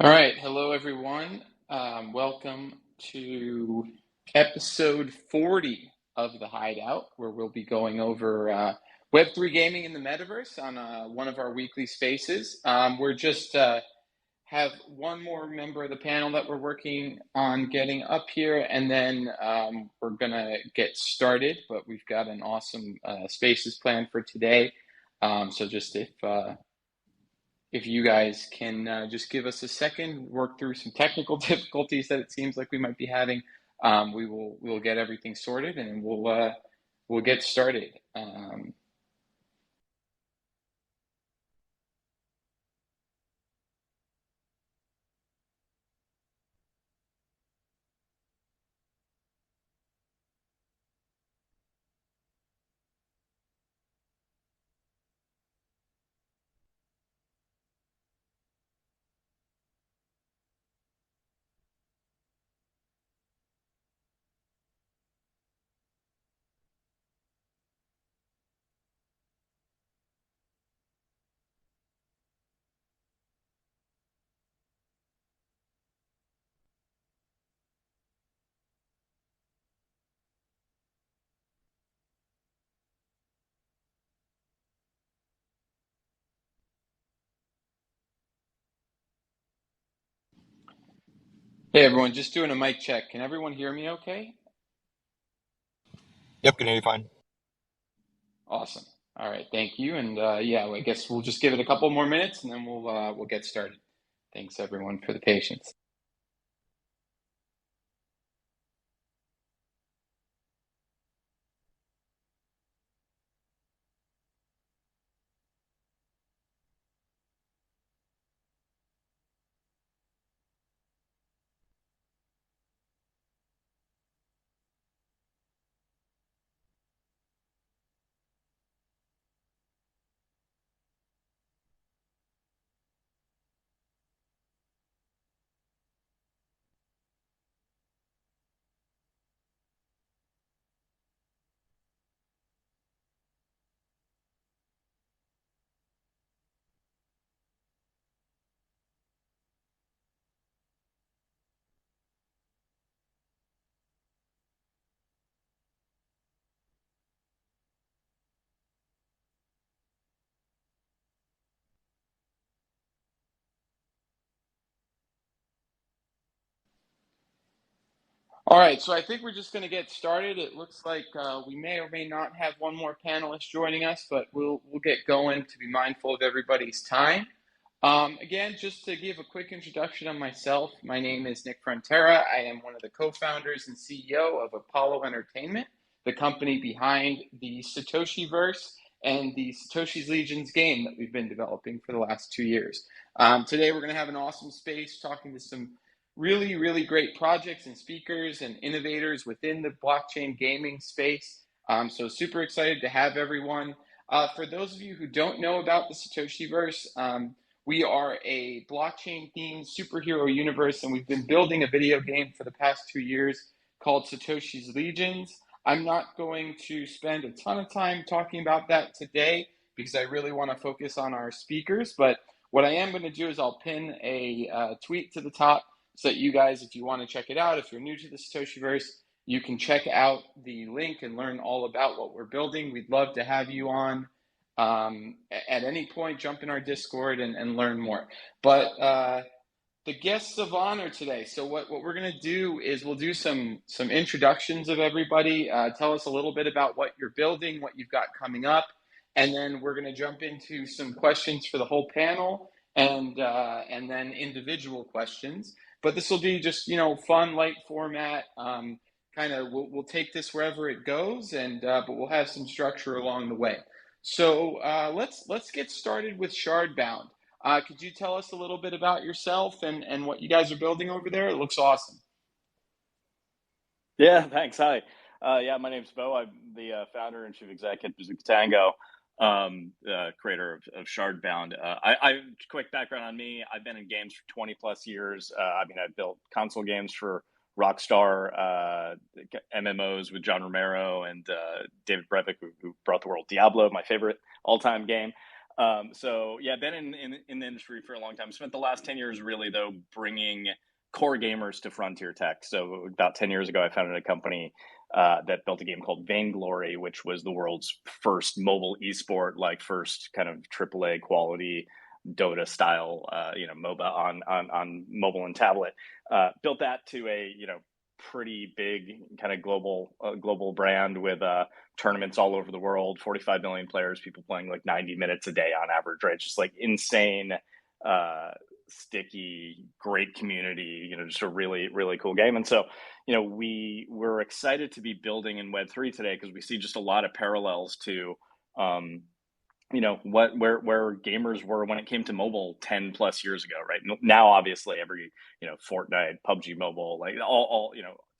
All right, hello everyone. Welcome to episode 40 of the Hideout, where we'll be going over Web3 gaming in the Metaverse on one of our weekly spaces. We're just have one more member of the panel that we're working on getting up here, and then we're gonna get started. But we've got an awesome spaces planned for today. So just if you guys can just give us a second, work through some technical difficulties that it seems like we might be having, we'll get everything sorted and we'll get started. Hey everyone, just doing a mic check. Can everyone hear me okay? Yep, can hear you fine. Awesome. All right, thank you. And yeah, I guess we'll just give it a couple more minutes and then we'll get started. Thanks everyone for the patience. All right, so I think we're just going to get started. It looks like we may or may not have one more panelist joining us, but we'll get going to be mindful of everybody's time. Again, just to give a quick introduction on myself, my name is Nick Frontera. I am one of the co-founders and CEO of Apollo Entertainment, the company behind the Satoshiverse and the Satoshi's Legions game that we've been developing for the last 2 years. Today, we're going to have an awesome space talking to some really great projects and speakers and innovators within the blockchain gaming space. So super excited to have everyone. For those of you who don't know about the Satoshiverse, we are a blockchain themed superhero universe, and we've been building a video game for the past 2 years called Satoshi's Legions. I'm not going to spend a ton of time talking about that today because I really want to focus on our speakers. But what I am going to do is I'll pin a tweet to the top so that you guys, if you want to check it out, if you're new to the Satoshiverse, you can check out the link and learn all about what we're building. We'd love to have you on at any point. Jump in our Discord and learn more. But the guests of honor today. So what we're going to do is we'll do some introductions of everybody. Tell us a little bit about what you're building, what you've got coming up, and then we're going to jump into some questions for the whole panel and then individual questions. But this will be just fun, light format. Kind of we'll take this wherever it goes, and but we'll have some structure along the way. So let's get started with Shardbound. Could you tell us a little bit about yourself and what you guys are building over there? It looks awesome. Yeah, thanks. Hi. Yeah, my name's Bo. I'm the founder and chief executive of Bazooka Tango, creator of Shardbound. Quick background on me. I've been in games for 20 plus years. I've built console games for Rockstar, MMOs with John Romero and David Brevik, who brought the world Diablo, my favorite all-time game. So yeah, been in the industry for a long time. Spent the last 10 years really though bringing core gamers to frontier tech. So about 10 years ago, I founded a company that built a game called Vainglory, which was the world's first mobile esport, like first kind of AAA quality Dota style, MOBA on mobile and tablet. Built that to a pretty big kind of global brand with tournaments all over the world, 45 million players, people playing like 90 minutes a day on average, right? Just like insane, sticky, great community, just a really, really cool game. And so, we're excited to be building in Web3 today because we see just a lot of parallels to, where gamers were when it came to mobile 10 plus years ago, right? Now, obviously, every, Fortnite, PUBG Mobile, like all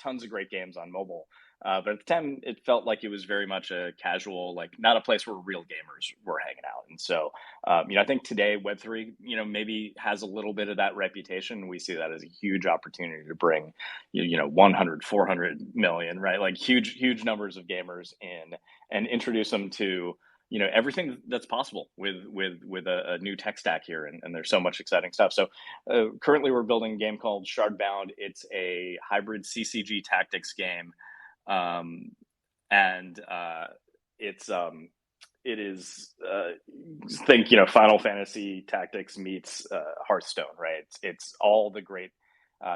tons of great games on mobile. But at the time, it felt like it was very much a casual, like not a place where real gamers were hanging out. And so, I think today Web3, maybe has a little bit of that reputation. We see that as a huge opportunity to bring, 100, 400 million, right? Like huge numbers of gamers in and introduce them to, everything that's possible with a new tech stack here. And there's so much exciting stuff. So currently we're building a game called Shardbound. It's a hybrid CCG tactics game. It is think Final Fantasy Tactics meets Hearthstone, right? It's all the great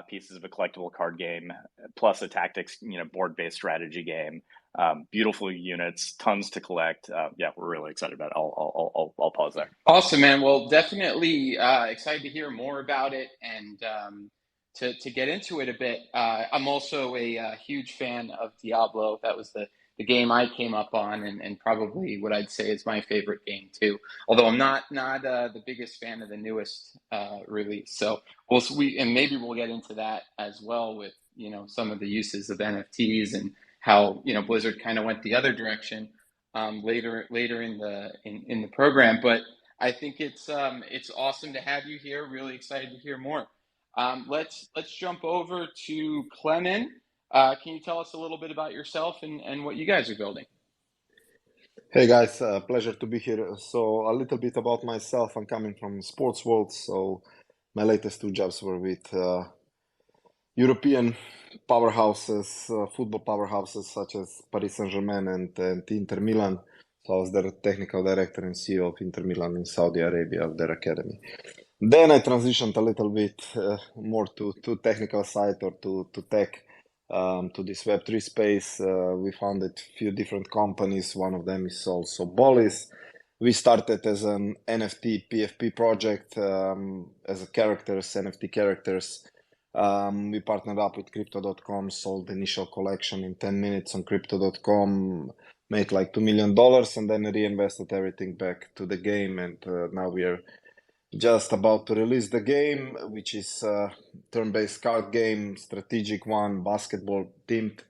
pieces of a collectible card game plus a tactics board-based strategy game. Beautiful units, tons to collect. Yeah, we're really excited about it. I'll pause there. Awesome, man. Well, definitely excited to hear more about it and to get into it a bit. I'm also a huge fan of Diablo. That was the game I came up on, and probably what I'd say is my favorite game too. Although I'm not the biggest fan of the newest release. So and maybe we'll get into that as well with some of the uses of NFTs and how Blizzard kind of went the other direction later in the program. But I think it's awesome to have you here. Really excited to hear more. Let's jump over to Clement. Can you tell us a little bit about yourself and what you guys are building? Hey guys, pleasure to be here. So a little bit about myself. I'm coming from sports world, so my latest two jobs were with European powerhouses, football powerhouses such as Paris Saint-Germain and Inter Milan. So I was their technical director and CEO of Inter Milan in Saudi Arabia of their academy. Then I transitioned a little bit more to technical side or to tech, to this Web3 space. We founded a few different companies. One of them is also Bolis. We started as an NFT PFP project as a NFT characters. We partnered up with Crypto.com, sold the initial collection in 10 minutes on Crypto.com, made like $2 million, and then reinvested everything back to the game. And now we are just about to release the game, which is a turn-based card game, strategic one, basketball themed.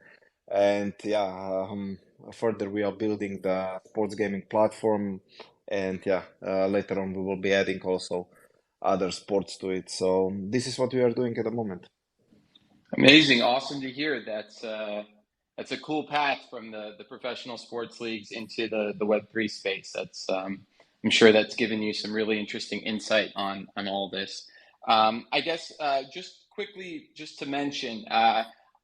And yeah, further we are building the sports gaming platform. And yeah, later on we will be adding also other sports to it. So this is what we are doing at the moment. Amazing, awesome to hear. That's a cool path from the professional sports leagues into the Web3 space. That's I'm sure that's given you some really interesting insight on all this. I guess just quickly, just to mention,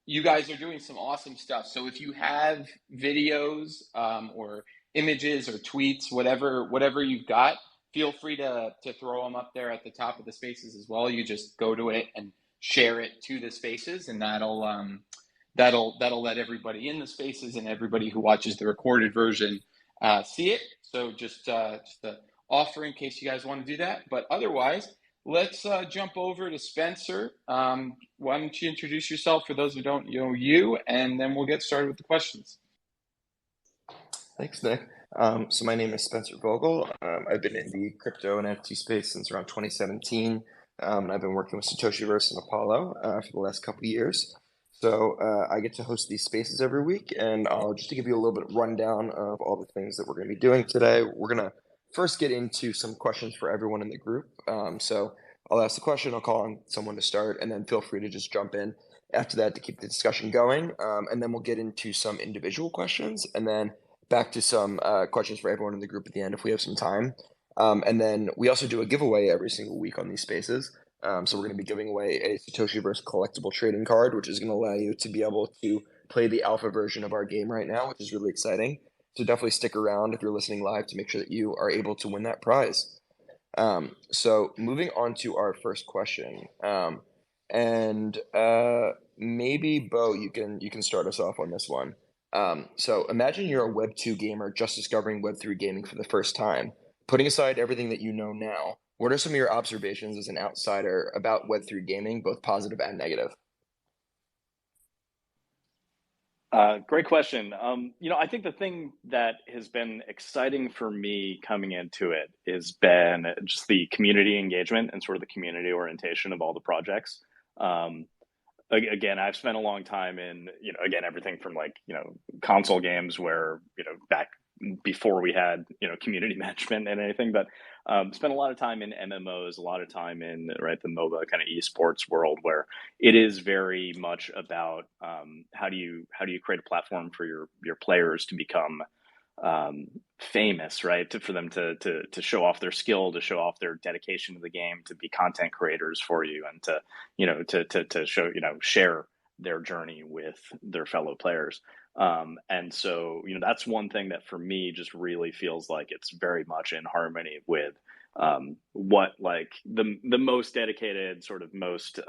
you guys are doing some awesome stuff. So if you have videos or images or tweets, whatever you've got, feel free to throw them up there at the top of the spaces as well. You just go to it and share it to the spaces, and that'll let everybody in the spaces and everybody who watches the recorded version see it. So just the offer in case you guys want to do that. But otherwise, let's jump over to Spencer. Why don't you introduce yourself for those who don't know you, and then we'll get started with the questions. Thanks, Nick. So my name is Spencer Vogel. I've been in the crypto and NFT space since around 2017. And I've been working with Satoshiverse and Apollo for the last couple of years. So I get to host these spaces every week, and just to give you a little bit of rundown of all the things that we're going to be doing today, we're going to first get into some questions for everyone in the group. So I'll ask the question, I'll call on someone to start, and then feel free to just jump in after that to keep the discussion going. And then we'll get into some individual questions, and then back to some questions for everyone in the group at the end if we have some time. And then we also do a giveaway every single week on these spaces. So we're going to be giving away a Satoshiverse collectible trading card, which is going to allow you to be able to play the alpha version of our game right now, which is really exciting. So definitely stick around if you're listening live to make sure that you are able to win that prize. So moving on to our first question, and maybe Bo, you can start us off on this one. So imagine you're a Web2 gamer just discovering Web3 gaming for the first time. Putting aside everything that you know now, what are some of your observations as an outsider about Web3 gaming, both positive and negative? Great question. I think the thing that has been exciting for me coming into it has been just the community engagement and sort of the community orientation of all the projects. Um, Again, I've spent a long time in, again, everything from like, console games where, back before we had, community management and anything, but spent a lot of time in MMOs, a lot of time in, right, the MOBA kind of esports world where it is very much about how do you create a platform for your players to become famous, right? For them to show off their skill, to show off their dedication to the game, to be content creators for you, and to to show share their journey with their fellow players. And so that's one thing that for me just really feels like it's very much in harmony with what like the most dedicated, sort of most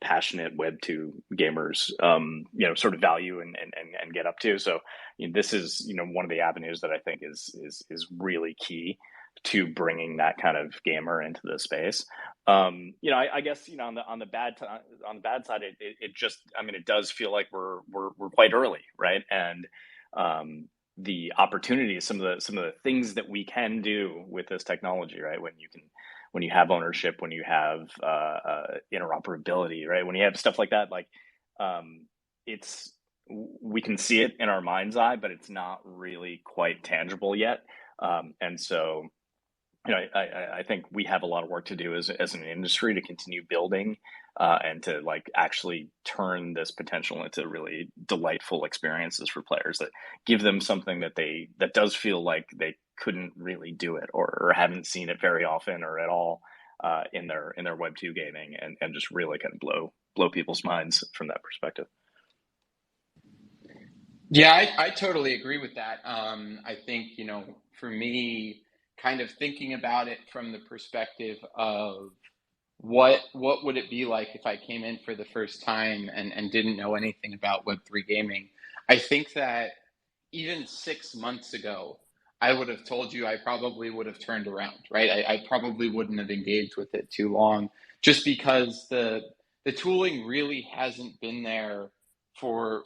passionate Web2 gamers, sort of value and get up to. So this is, one of the avenues that I think is really key to bringing that kind of gamer into the space. I guess, on the bad side, it just, I mean, it does feel like we're quite early, right? And the opportunities, some of the things that we can do with this technology, right? When you have ownership, when you have interoperability, right? When you have stuff like that, like it's we can see it in our mind's eye, but it's not really quite tangible yet. And so, I think we have a lot of work to do as an industry to continue building and to like actually turn this potential into really delightful experiences for players that give them something that does feel like they couldn't really do it or haven't seen it very often or at all in their Web2 gaming, and just really kind of blow people's minds from that perspective. Yeah, I totally agree with that. I think, for me, kind of thinking about it from the perspective of what would it be like if I came in for the first time and didn't know anything about Web3 gaming? I think that even 6 months ago, I would have told you I probably would have turned around, right? I probably wouldn't have engaged with it too long, just because the tooling really hasn't been there for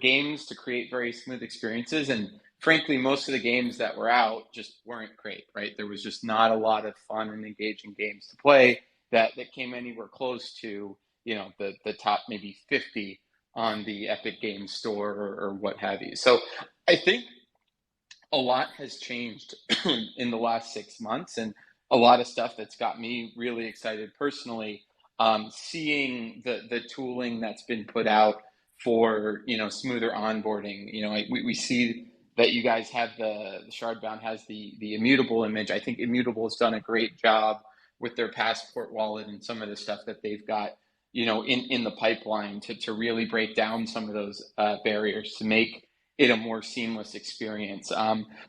games to create very smooth experiences. And frankly, most of the games that were out just weren't great, right? There was just not a lot of fun and engaging games to play that came anywhere close to, the top maybe 50 on the Epic Games Store or what have you. So I think a lot has changed in the last 6 months, and a lot of stuff that's got me really excited personally. Seeing the tooling that's been put out for smoother onboarding. We see that you guys have the Shardbound has the immutable image. I think Immutable has done a great job with their passport wallet and some of the stuff that they've got in the pipeline to really break down some of those barriers to make it a more seamless experience.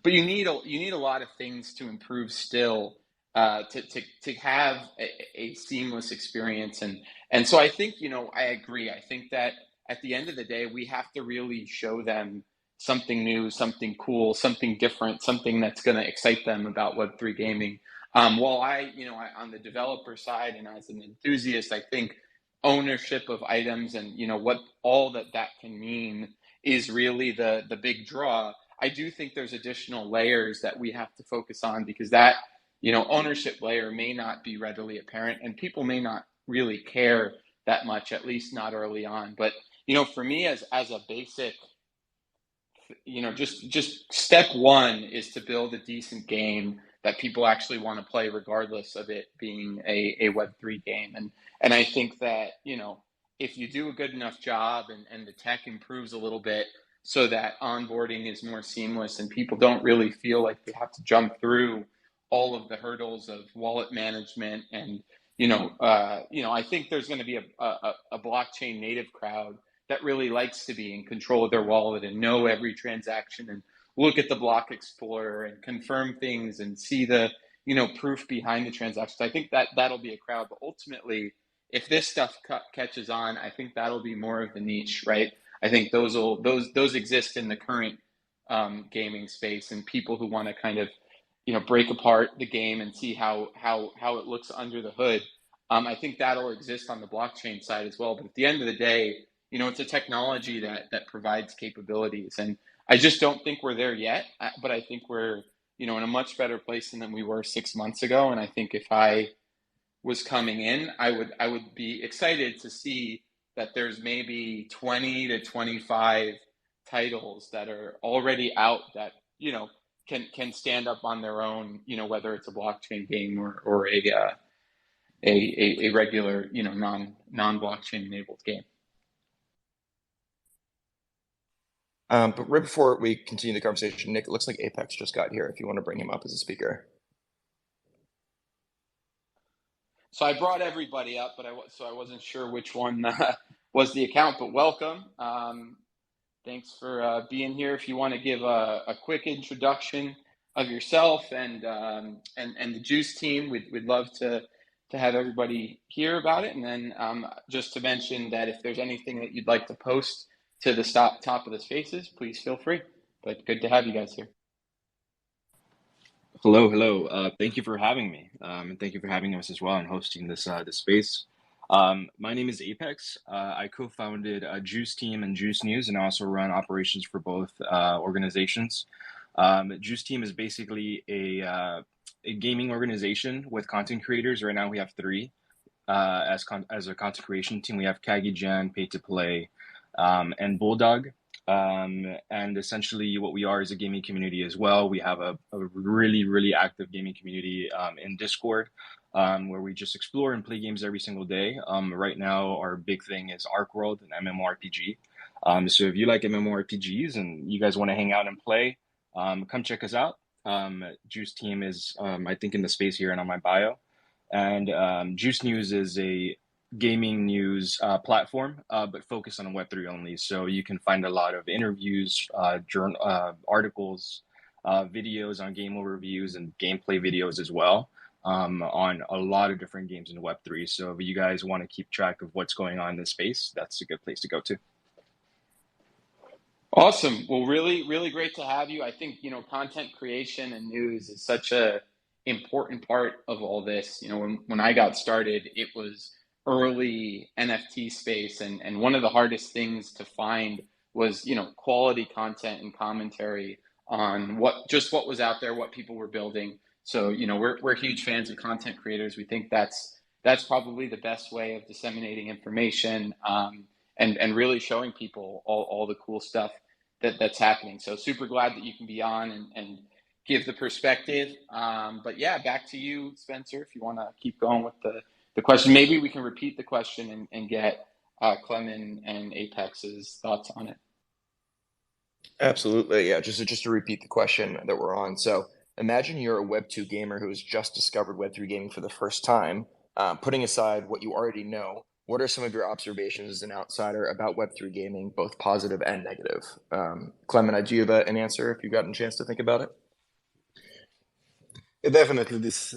But you need a lot of things to improve still to have a seamless experience. And so I think, I agree. I think that at the end of the day, we have to really show them something new, something cool, something different, something that's going to excite them about Web3 gaming. While on the developer side and as an enthusiast, I think ownership of items and, what all that can mean is really the big draw. I do think there's additional layers that we have to focus on, because that, ownership layer may not be readily apparent and people may not really care that much, at least not early on. But, for me as a basic, just step one is to build a decent game that people actually want to play, regardless of it being a Web3 game. And I think that, if you do a good enough job and the tech improves a little bit so that onboarding is more seamless and people don't really feel like they have to jump through all of the hurdles of wallet management and I think there's going to be a blockchain native crowd that really likes to be in control of their wallet and know every transaction and look at the block explorer and confirm things and see the proof behind the transactions. I think that'll be a crowd, but ultimately, if this stuff catches on, I think that'll be more of the niche, right? I think those exist in the current gaming space, and people who want to kind of break apart the game and see how it looks under the hood. I think that'll exist on the blockchain side as well. But at the end of the day, it's a technology that provides capabilities, and I just don't think we're there yet. But I think we're in a much better place than we were 6 months ago. And I think if I was coming in, I would be excited to see that there's maybe 20 to 25 titles that are already out that can stand up on their own, whether it's a blockchain game or a regular non-blockchain enabled game. But right before we continue the conversation, Nick, it looks like Apex just got here. If you want to bring him up as a speaker. So I brought everybody up, but I wasn't sure which one was the account. But welcome. Thanks for being here. If you want to give a quick introduction of yourself and the Juice team, we'd love to have everybody hear about it. And then just to mention that if there's anything that you'd like to post to the top of the spaces, please feel free. But good to have you guys here. Hello. Thank you for having me, and thank you for having us as well and hosting this space. My name is Apex. I co-founded Juice Team and Juice News, and I also run operations for both organizations. Juice Team is basically a gaming organization with content creators. Right now, we have three as a content creation team. We have Kagi Jan, Pay to Play, and Bulldog. And essentially what we are is a gaming community as well. We have a really, really active gaming community in Discord where we just explore and play games every single day. Right now, our big thing is Arc World and MMORPG. So if you like MMORPGs and you guys want to hang out and play, come check us out. Juice Team is, I think, in the space here and on my bio. And Juice News is a gaming news platform, but focused on Web3 only. So you can find a lot of interviews, articles, videos on game overviews and gameplay videos as well on a lot of different games in Web3. So if you guys want to keep track of what's going on in this space, that's a good place to go to. Awesome. Well, really, really great to have you. I think, content creation and news is such a important part of all this. When I got started, it was early NFT space, and one of the hardest things to find was quality content and commentary on what was out there, what people were building. So we're huge fans of content creators. We think that's probably the best way of disseminating information and really showing people all the cool stuff that's happening. So super glad that you can be on and give the perspective. But yeah, back to you, Spencer, if you want to keep going with the question. Maybe we can repeat the question and get Clement and Apex's thoughts on it. Absolutely, yeah. Just to repeat the question that we're on. So imagine you're a Web2 gamer who has just discovered Web3 gaming for the first time. Putting aside what you already know, what are some of your observations as an outsider about Web3 gaming, both positive and negative? Clement, do you have an answer if you've gotten a chance to think about it? Definitely, this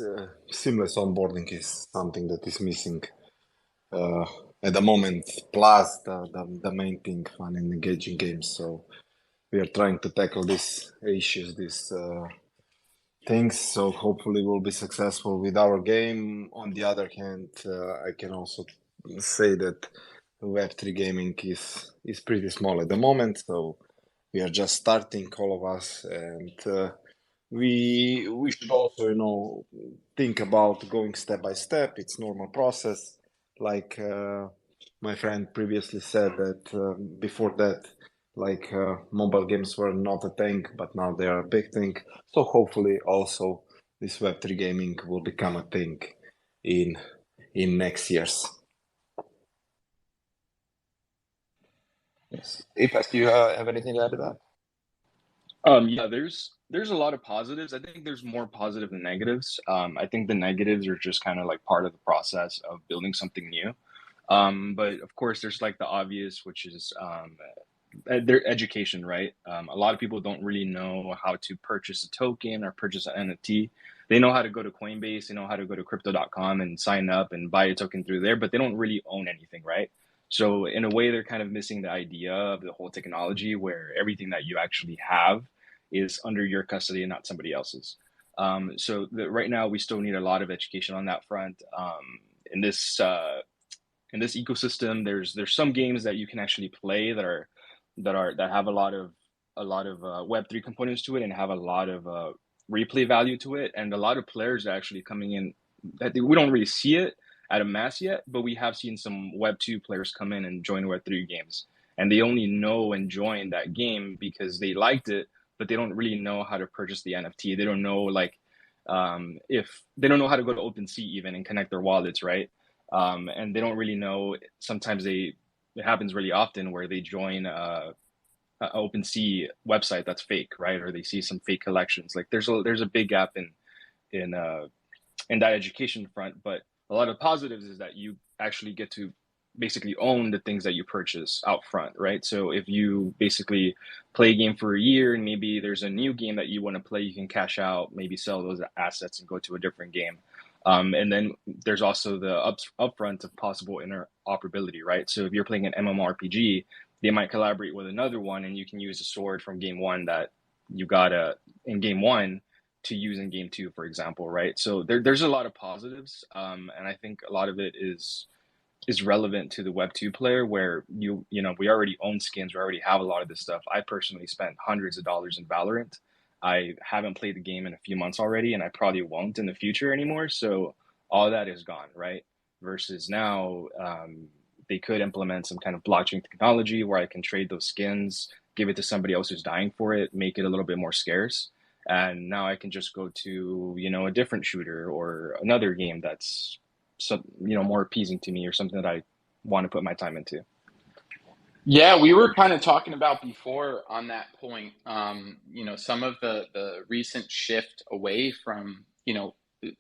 seamless onboarding is something that is missing at the moment. Plus, the main thing, fun and engaging games. So we are trying to tackle these issues, these things. So hopefully, we'll be successful with our game. On the other hand, I can also say that Web3 gaming is pretty small at the moment. So we are just starting, all of us, and we should also think about going step by step. It's normal process, like my friend previously said that before that, like mobile games were not a thing, but now they are a big thing. So hopefully also this Web3 gaming will become a thing in next years. Yes. Apex, do you have anything to add to that? Yeah, there's there's a lot of positives. I think there's more positive than negatives. I think the negatives are just kind of like part of the process of building something new. But of course, there's like the obvious, which is their education, right? A lot of people don't really know how to purchase a token or purchase an NFT. They know how to go to Coinbase, they know how to go to crypto.com and sign up and buy a token through there, but they don't really own anything, right? So in a way, they're kind of missing the idea of the whole technology where everything that you actually have is under your custody and not somebody else's. Right now, we still need a lot of education on that front. In this in this ecosystem, there's some games that you can actually play that have a lot of Web3 components to it and have a lot of replay value to it, and a lot of players are actually coming in that we don't really see it at a mass yet, but we have seen some Web2 players come in and join Web3 games, and they only know and join that game because they liked it, but they don't really know how to purchase the NFT. They don't know if they don't know how to go to OpenSea even and connect their wallets, right? And they don't really know. Sometimes it happens really often where they join a OpenSea website that's fake, right? Or they see some fake collections. Like there's a big gap in that education front. But a lot of positives is that you actually get to basically own the things that you purchase out front, right? So if you basically play a game for a year and maybe there's a new game that you want to play, you can cash out, maybe sell those assets and go to a different game. And then there's also the upfront of possible interoperability, right? So if you're playing an MMORPG, they might collaborate with another one, and you can use a sword from game one that you got in game one to use in game two, for example, right? So there's a lot of positives, and I think a lot of it is relevant to the Web2 player, where we already own skins, we already have a lot of this stuff. I personally spent hundreds of dollars in Valorant. I haven't played the game in a few months already, and I probably won't in the future anymore. So all that is gone, right? Versus now, they could implement some kind of blockchain technology where I can trade those skins, give it to somebody else who's dying for it, make it a little bit more scarce. And now I can just go to, a different shooter or another game that's more appeasing to me, or something that I want to put my time into. Yeah, we were kind of talking about before on that point, some of the recent shift away from,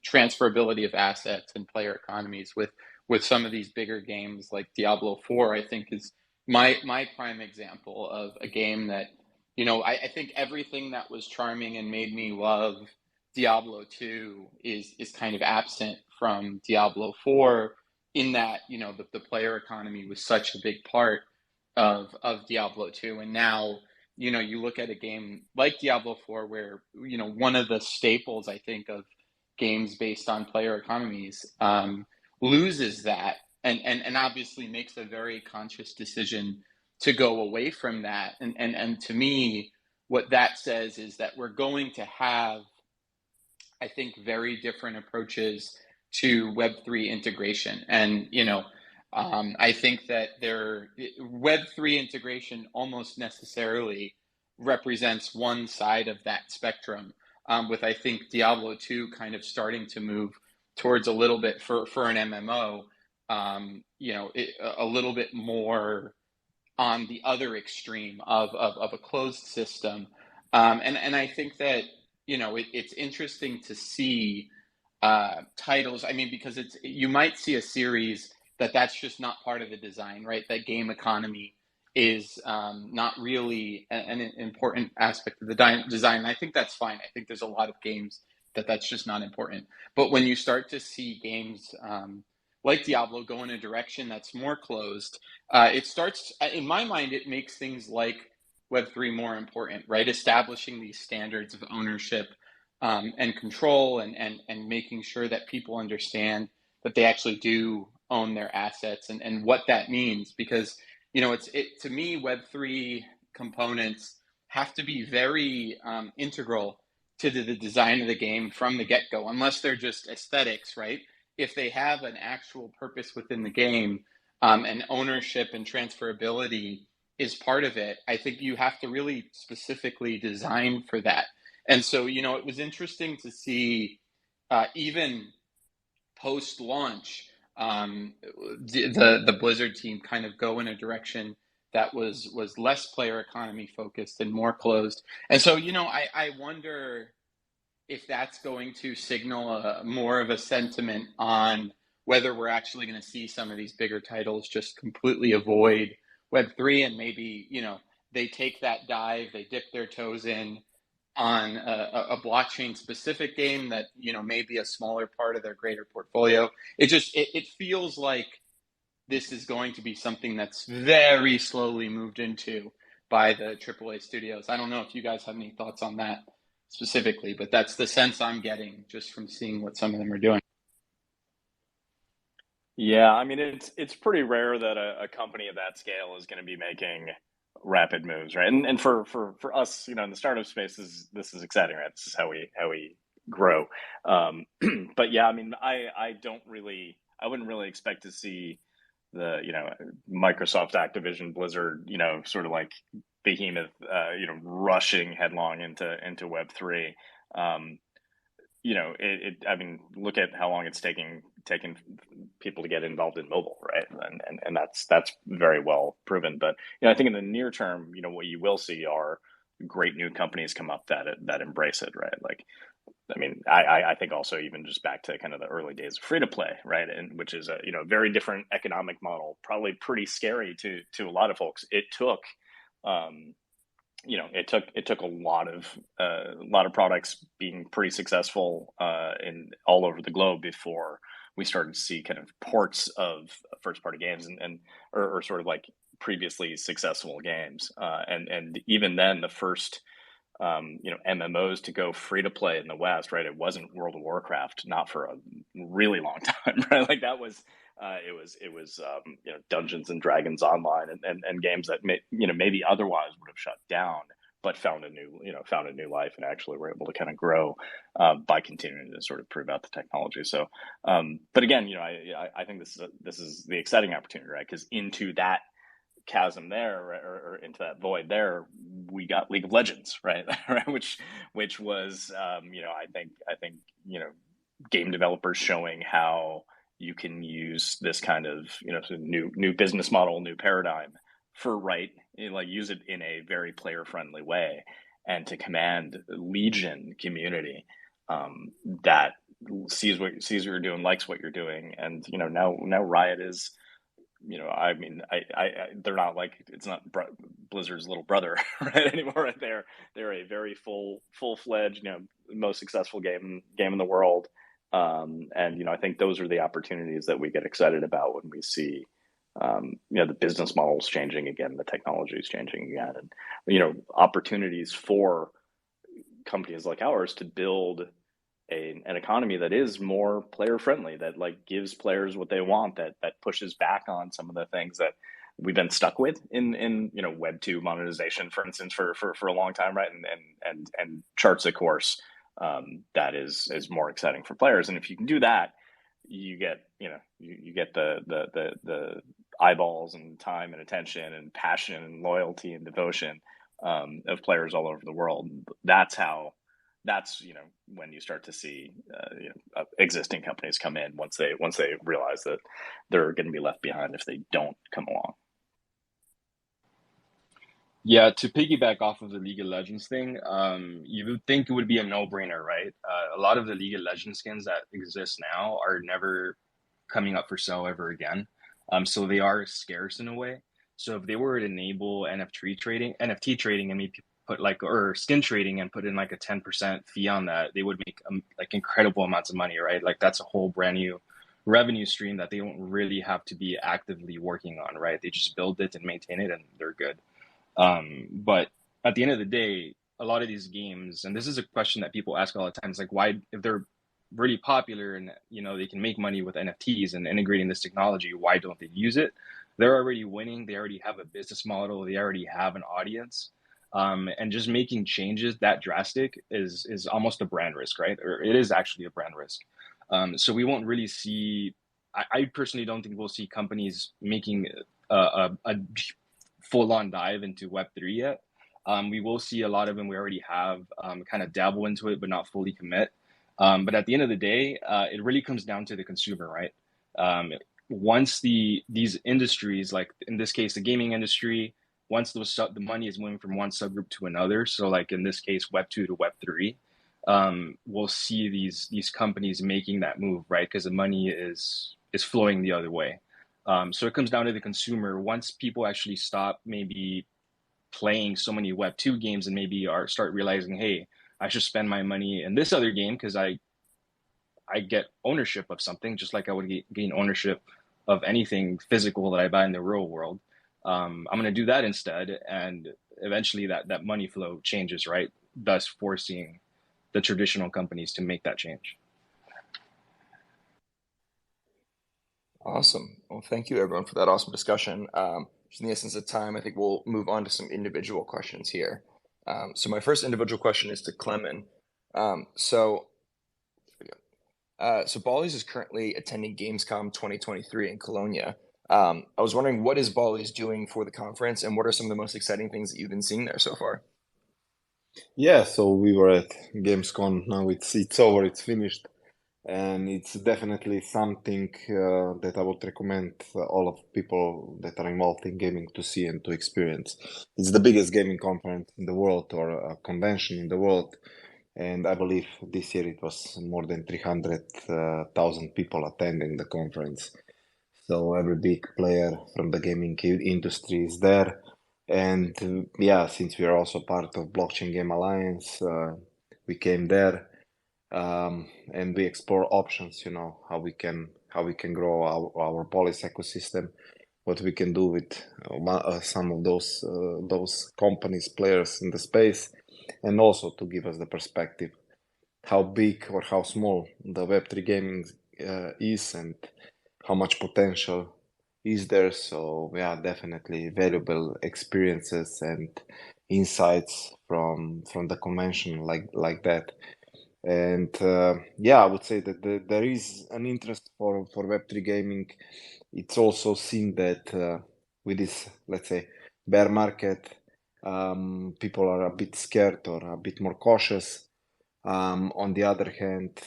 transferability of assets and player economies with some of these bigger games like Diablo 4, I think is my prime example of a game that, I think everything that was charming and made me love Diablo 2 is kind of absent from Diablo 4, in that, the player economy was such a big part of Diablo 2. And now, you look at a game like Diablo 4 where, one of the staples, I think, of games based on player economies loses that, and obviously makes a very conscious decision to go away from that. And to me, what that says is that we're going to have, I think, very different approaches to Web3 integration. And, I think that Web3 integration almost necessarily represents one side of that spectrum, with, I think, Diablo 2 kind of starting to move towards a little bit for an MMO, a little bit more on the other extreme of a closed system. And I think that, it's interesting to see titles. I mean, because you might see a series that's just not part of the design, right? That game economy is not really an important aspect of the design. And I think that's fine. I think there's a lot of games that's just not important. But when you start to see games like Diablo go in a direction that's more closed, it starts, in my mind, it makes things like Web3 more important, right? Establishing these standards of ownership and control, and making sure that people understand that they actually do own their assets, and what that means. Because, to me, Web3 components have to be very integral to the design of the game from the get-go, unless they're just aesthetics, right? If they have an actual purpose within the game, and ownership and transferability is part of it, I think you have to really specifically design for that. And so, it was interesting to see, even post-launch, the Blizzard team kind of go in a direction that was less player economy focused and more closed. And so, I wonder if that's going to signal more of a sentiment on whether we're actually going to see some of these bigger titles just completely avoid Web3, and maybe, they take that dive, they dip their toes in on a blockchain specific game that, may be a smaller part of their greater portfolio. It feels like this is going to be something that's very slowly moved into by the AAA studios. I don't know if you guys have any thoughts on that specifically, but that's the sense I'm getting just from seeing what some of them are doing. Yeah, I mean it's pretty rare that a company of that scale is going to be making rapid moves, right? And for us, in the startup space, this is exciting, right? This is how we grow. But yeah, I mean, I wouldn't really expect to see the Microsoft, Activision, Blizzard, sort of like behemoth, rushing headlong into Web3. I mean, look at how long it's taking people to get involved in mobile, right? And that's very well proven. But I think in the near term, what you will see are great new companies come up that embrace it, right? Like, I mean, I think also even just back to kind of the early days of free to play, right? And which is a very different economic model, probably pretty scary to a lot of folks. It took it took a lot of products being pretty successful in all over the globe before we started to see kind of ports of first party games or sort of like previously successful games, and even then the first MMOs to go free to play in the West, right? It wasn't World of Warcraft, not for a really long time, right? Like that was it was Dungeons and Dragons Online and games that maybe otherwise would have shut down, but found a new life and actually were able to kind of grow by continuing to sort of prove out the technology. So, but again, I think this is the exciting opportunity, right? Because into that chasm there, or into that void there, we got League of Legends, right? Right, which was I think game developers showing how you can use this kind of sort of new business model, new paradigm for like use it in a very player friendly way, and to command Legion community that sees what you're doing, likes what you're doing, and now Riot is. I mean, they're not like, it's not Blizzard's little brother, right, anymore. Right? They're a very full-fledged, most successful game in the world, and I think those are the opportunities that we get excited about when we see, the business models changing again, the technology is changing again, and opportunities for companies like ours to build an economy that is more player friendly, that like gives players what they want, that pushes back on some of the things that we've been stuck with in Web2 monetization, for instance, for a long time, right? And charts a course that is more exciting for players. And if you can do that, you get you get the eyeballs and time and attention and passion and loyalty and devotion of players all over the world. That's when you start to see existing companies come in once they realize that they're going to be left behind if they don't come along. Yeah, to piggyback off of the League of Legends thing, you would think it would be a no-brainer, right? A lot of the League of Legends skins that exist now are never coming up for sale ever again. So they are scarce in a way. So if they were to enable NFT trading and maybe put or skin trading and put in like a 10% fee on that, they would make like incredible amounts of money, right? Like that's a whole brand new revenue stream that they don't really have to be actively working on, right? They just build it and maintain it and they're good. But at the end of the day, a lot of these games, and this is a question that people ask all the time, it's like, why, if they're really popular and they can make money with NFTs and integrating this technology, why don't they use it? They're already winning. They already have a business model. They already have an audience. And just making changes that drastic is almost a brand risk, right? Or it is actually a brand risk. So we won't really see. I personally don't think we'll see companies making a full-on dive into Web3 yet. We will see a lot of them. We already have kind of dabble into it, but not fully commit. But at the end of the day, it really comes down to the consumer, right? once these industries, like in this case, the gaming industry, once the money is moving from one subgroup to another, so like in this case, Web 2 to Web 3, we'll see these companies making that move, right? Because the money is flowing the other way. So it comes down to the consumer. Once people actually stop maybe playing so many Web 2 games and maybe are start realizing, hey, I should spend my money in this other game because I get ownership of something, just like I would gain ownership of anything physical that I buy in the real world. I'm going to do that instead, and eventually that money flow changes, right? Thus forcing the traditional companies to make that change. Awesome. Well, thank you everyone for that awesome discussion. Just in the essence of time, I think we'll move on to some individual questions here. So my first individual question is to Clemen. So Bally's is currently attending Gamescom 2023 in Cologne. I was wondering, what is Bally's doing for the conference, and what are some of the most exciting things that you've been seeing there so far? Yeah, so we were at Gamescom. Now it's over, it's finished, and it's definitely something that I would recommend all of people that are involved in gaming to see and to experience. It's the biggest gaming conference in the world, or a convention in the world, and I believe this year it was more than 300,000 people attending the conference. So every big player from the gaming industry is there. And yeah, since we are also part of Blockchain Game Alliance, we came there, and we explore options, how we can grow our policy ecosystem, what we can do with some of those companies, players in the space, and also to give us the perspective how big or how small the Web3 gaming is, and how much potential is there. So yeah, definitely valuable experiences and insights from the convention like that. And yeah, I would say that there is an interest for Web3 gaming. It's also seen that with this, let's say, bear market, people are a bit scared or a bit more cautious. On the other hand,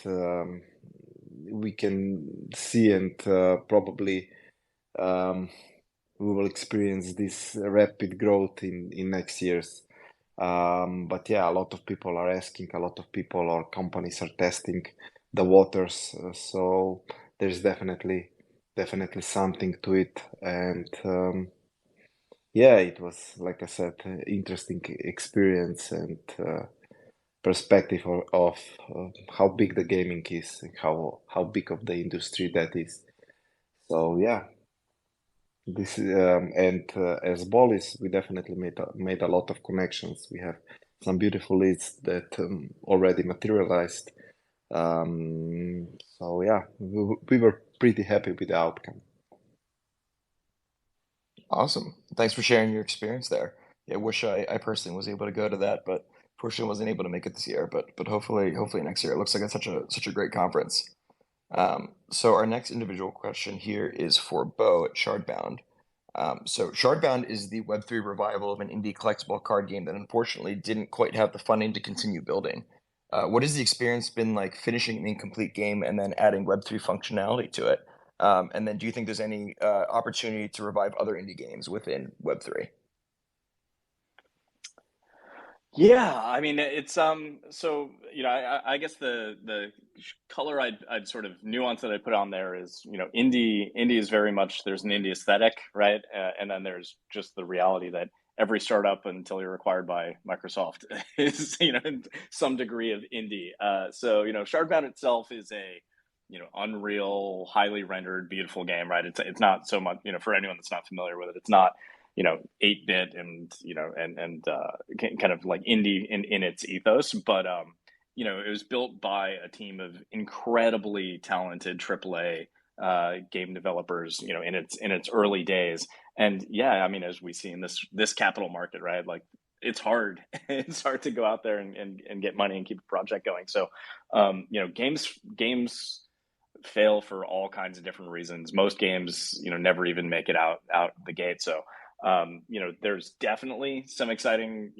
we can see, and probably we will experience this rapid growth in next years. But yeah, a lot of people are asking, a lot of people or companies are testing the waters. So there's definitely something to it. And yeah, it was, like I said, interesting experience and perspective of how big the gaming is and how big of the industry that is. So yeah, this and as Bollis, we definitely made a lot of connections. We have some beautiful leads that already materialized. So yeah, we were pretty happy with the outcome. Awesome. Thanks for sharing your experience there. Yeah, I wish I personally was able to go to that, but fortunately wasn't able to make it this year. But hopefully next year. It looks like it's such a great conference. So our next individual question here is for Bo at Shardbound. So Shardbound is the Web3 revival of an indie collectible card game that unfortunately didn't quite have the funding to continue building. What has the experience been like finishing an incomplete game and then adding Web3 functionality to it? And then do you think there's any opportunity to revive other indie games within Web3? Yeah, I mean it's so I guess the color I'd sort of nuance that I put on there is indie is very much, there's an indie aesthetic, right? And then there's just the reality that every startup until you're acquired by Microsoft is in some degree of indie. So Shardbound itself is a unreal, highly rendered, beautiful game, right? It's not so much, for anyone that's not familiar with it, it's not 8-bit and kind of like indie in its ethos, but it was built by a team of incredibly talented AAA game developers, in its early days. And yeah, I mean, as we see in this capital market, right, like it's hard it's hard to go out there and get money and keep a project going. So games fail for all kinds of different reasons. Most games never even make it out the gate. So there's definitely some exciting,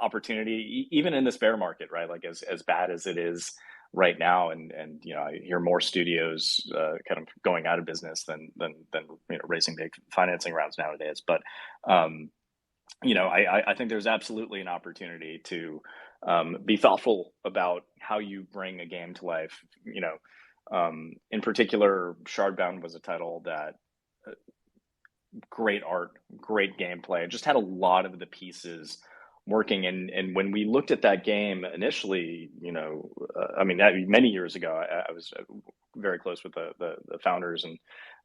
opportunity even in this bear market, right? Like as bad as it is, right now, and I hear more studios kind of going out of business than raising big financing rounds nowadays. But I think there's absolutely an opportunity to be thoughtful about how you bring a game to life. In particular, Shardbound was a title that great art, great gameplay, just had a lot of the pieces working. And when we looked at that game initially, many years ago, I was very close with the founders and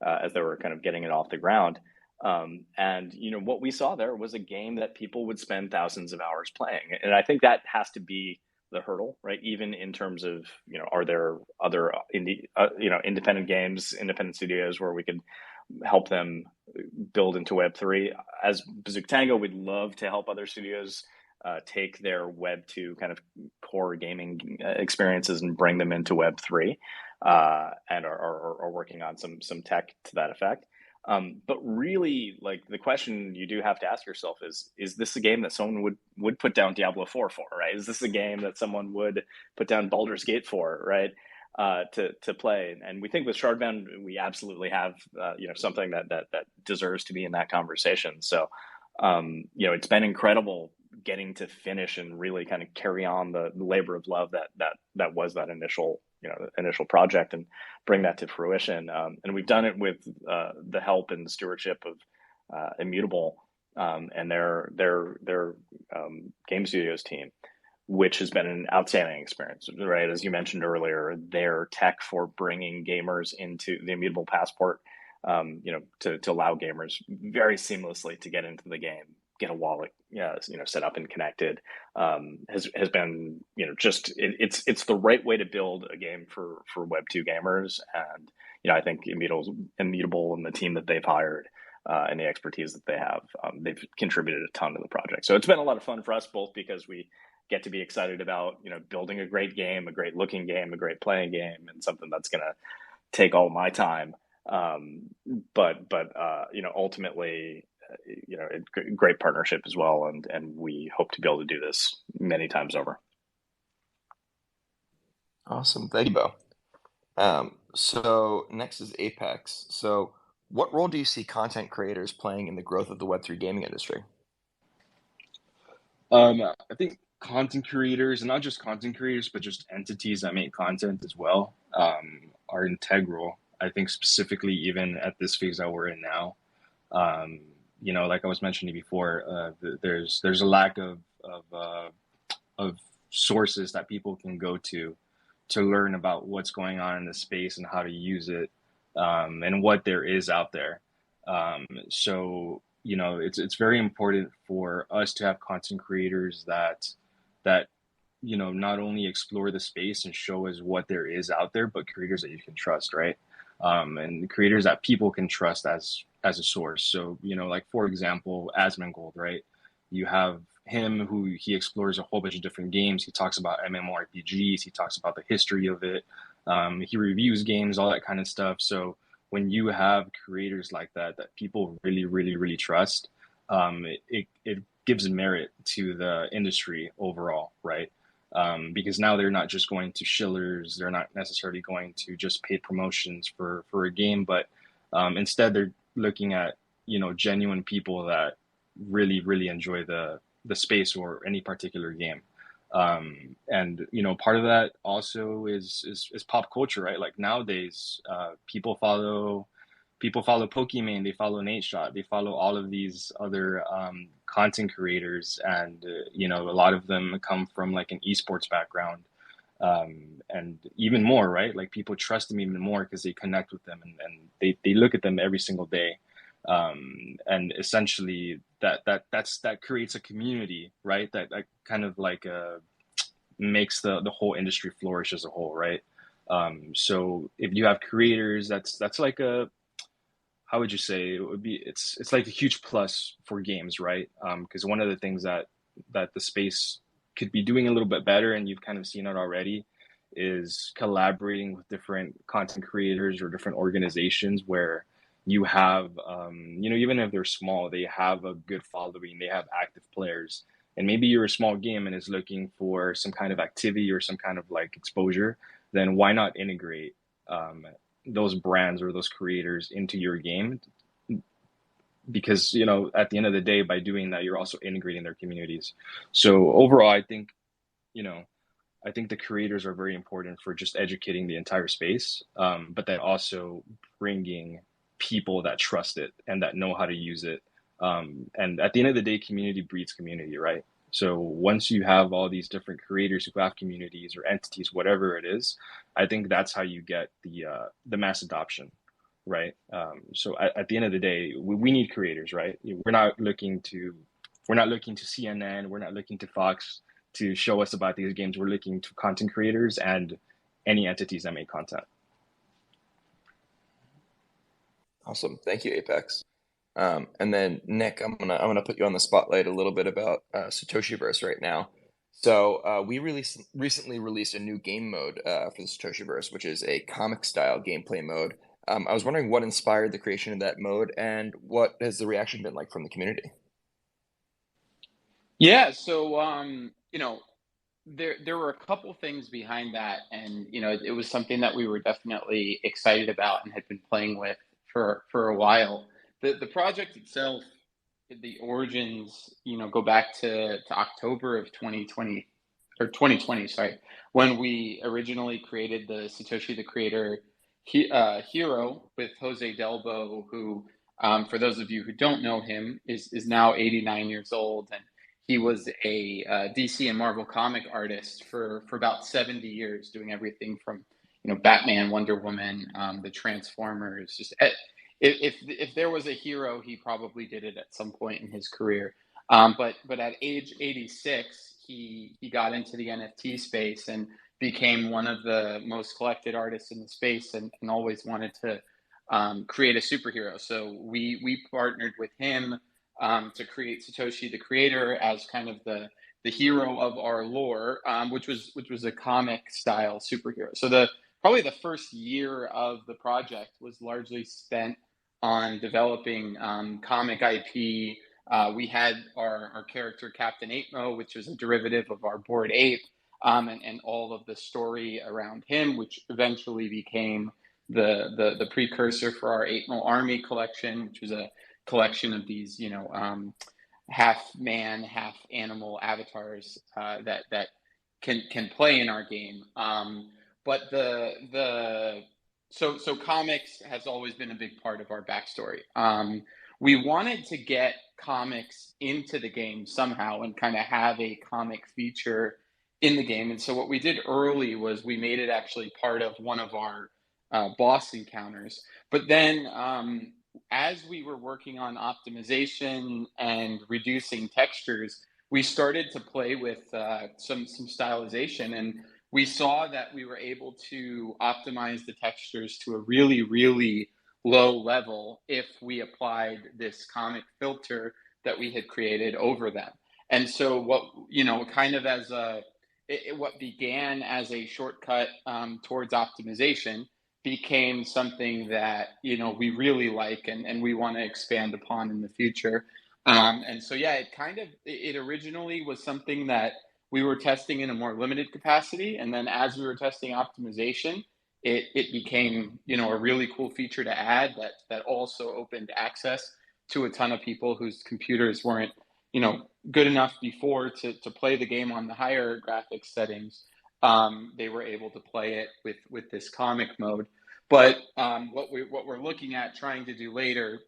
as they were kind of getting it off the ground. And what we saw there was a game that people would spend thousands of hours playing, and I think that has to be the hurdle, right? Even in terms of are there other independent games, independent studios where we could help them build into Web3? As Bazooka Tango, we'd love to help other studios take their Web2 kind of core gaming experiences and bring them into Web3, and are working on some tech to that effect. But really, like, the question you do have to ask yourself is this a game that someone would put down Diablo 4 for, right? Is this a game that someone would put down Baldur's Gate for, right? To play. And we think with Shardbound, we absolutely have, something that deserves to be in that conversation. So, it's been incredible getting to finish and really kind of carry on the labor of love that was that initial project, and bring that to fruition. And we've done it with the help and the stewardship of Immutable, and their game studios team, which has been an outstanding experience, right? As you mentioned earlier, their tech for bringing gamers into the Immutable Passport, to allow gamers very seamlessly to get into the game, get a wallet, set up and connected, has been, it's the right way to build a game for Web2 gamers. And, I think Immutable and the team that they've hired, and the expertise that they have, they've contributed a ton to the project. So it's been a lot of fun for us, both because we get to be excited about, building a great game, a great looking game, a great playing game, and something that's going to take all my time. But ultimately, a great partnership as well. And we hope to be able to do this many times over. Awesome. Thank you, Bo. So next is Apex. So what role do you see content creators playing in the growth of the Web3 gaming industry? I think content creators, and not just content creators, but just entities that make content as well, are integral. I think specifically even at this phase that we're in now, like I was mentioning before, there's a lack of sources that people can go to learn about what's going on in the space and how to use it, and what there is out there. So it's very important for us to have content creators that not only explore the space and show us what there is out there, but creators that you can trust, right? And creators that people can trust as a source. So, like, for example, Asmongold, right? You have him, who he explores a whole bunch of different games. He talks about MMORPGs. He talks about the history of it. He reviews games, all that kind of stuff. So when you have creators like that people really, really, really trust, it gives merit to the industry overall, right? Because now they're not just going to shillers, they're not necessarily going to just paid promotions for a game, but instead they're looking at genuine people that really, really enjoy the space or any particular game. And part of that also is pop culture, right? Like nowadays, people follow Pokimane, they follow Nate Shot, they follow all of these other content creators, and a lot of them come from like an esports background, and even more, right? Like people trust them even more because they connect with them, and they look at them every single day, and essentially that creates a community, right? That kind of like makes the whole industry flourish as a whole, right? So if you have creators, that's like a, how would you say it would be? It's like a huge plus for games, right? Because one of the things that the space could be doing a little bit better, and you've kind of seen it already, is collaborating with different content creators or different organizations where you have, even if they're small, they have a good following, they have active players. And maybe you're a small game and is looking for some kind of activity or some kind of like exposure. then why not integrate those brands or those creators into your game? Because, you know, at the end of the day, by doing that, you're also integrating their communities. So overall, I think, you know, I think the creators are very important for just educating the entire space, but then also bringing people that trust it and that know how to use it. And at the end of the day, community breeds community, right? So once you have all these different creators who have communities or entities, whatever it is, I think that's how you get the mass adoption, right? So at the end of the day, we need creators, right? We're not looking to CNN, we're not looking to Fox to show us about these games. We're looking to content creators and any entities that make content. Awesome. Thank you, Apex. And then Nick, I'm gonna put you on the spotlight a little bit about Satoshiverse right now. So we recently released a new game mode for the Satoshiverse, which is a comic style gameplay mode. I was wondering what inspired the creation of that mode and what has the reaction been like from the community? Yeah, so you know, there were a couple things behind that, and you know, it was something that we were definitely excited about and had been playing with for a while. The project itself, the origins, you know, go back to October of 2020 or 2020, sorry, when we originally created the Satoshi the Creator hero with Jose Delbo, who, for those of you who don't know him, is now 89 years old, and he was a DC and Marvel comic artist for about 70 years, doing everything from, you know, Batman, Wonder Woman, the Transformers. Just if there was a hero, he probably did it at some point in his career. But at age 86, he got into the NFT space and became one of the most collected artists in the space, and always wanted to create a superhero. So we partnered with him to create Satoshi the Creator as kind of the hero of our lore, which was a comic style superhero. So the probably the first year of the project was largely spent on developing comic IP. We had our character Captain Apemo, which was a derivative of our Bored Ape, and all of the story around him, which eventually became the precursor for our Apemo Army collection, which was a collection of these, you know, half man, half animal avatars that can play in our game. But so comics has always been a big part of our backstory. We wanted to get comics into the game somehow and kind of have a comic feature in the game. And so what we did early was we made it actually part of one of our boss encounters. But then as we were working on optimization and reducing textures, we started to play with some stylization, and we saw that we were able to optimize the textures to a really, really low level if we applied this comic filter that we had created over them. And so what, you know, kind of as what began as a shortcut towards optimization became something that, you know, we really like and we want to expand upon in the future. And so, yeah, it originally was something that we were testing in a more limited capacity. And then as we were testing optimization, it became, you know, a really cool feature to add that also opened access to a ton of people whose computers weren't, you know, good enough before to play the game on the higher graphics settings. They were able to play it with this comic mode. But what we're looking at trying to do later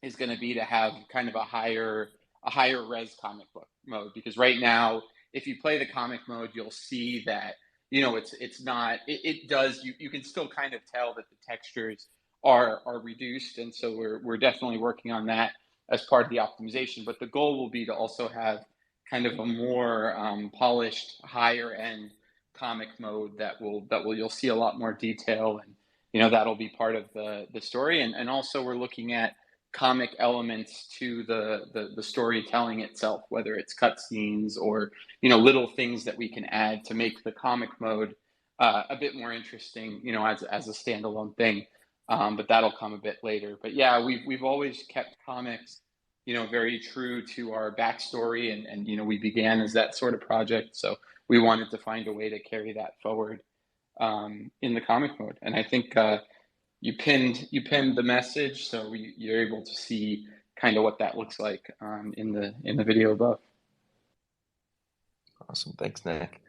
is going to be to have kind of a higher res comic book mode, because right now, if you play the comic mode, you'll see that, you know, it's not, it does, you can still kind of tell that the textures are reduced. And so we're definitely working on that as part of the optimization. But the goal will be to also have kind of a more polished, higher end comic mode that will you'll see a lot more detail, and you know, that'll be part of the story. And also we're looking at comic elements to the storytelling itself, whether it's cutscenes or, you know, little things that we can add to make the comic mode a bit more interesting, you know, as a standalone thing. But that'll come a bit later. But yeah, we've always kept comics, you know, very true to our backstory, and you know, we began as that sort of project, so we wanted to find a way to carry that forward in the comic mode. And I think you pinned the message, so you're able to see kind of what that looks like in the video above. Awesome. Thanks, Nick.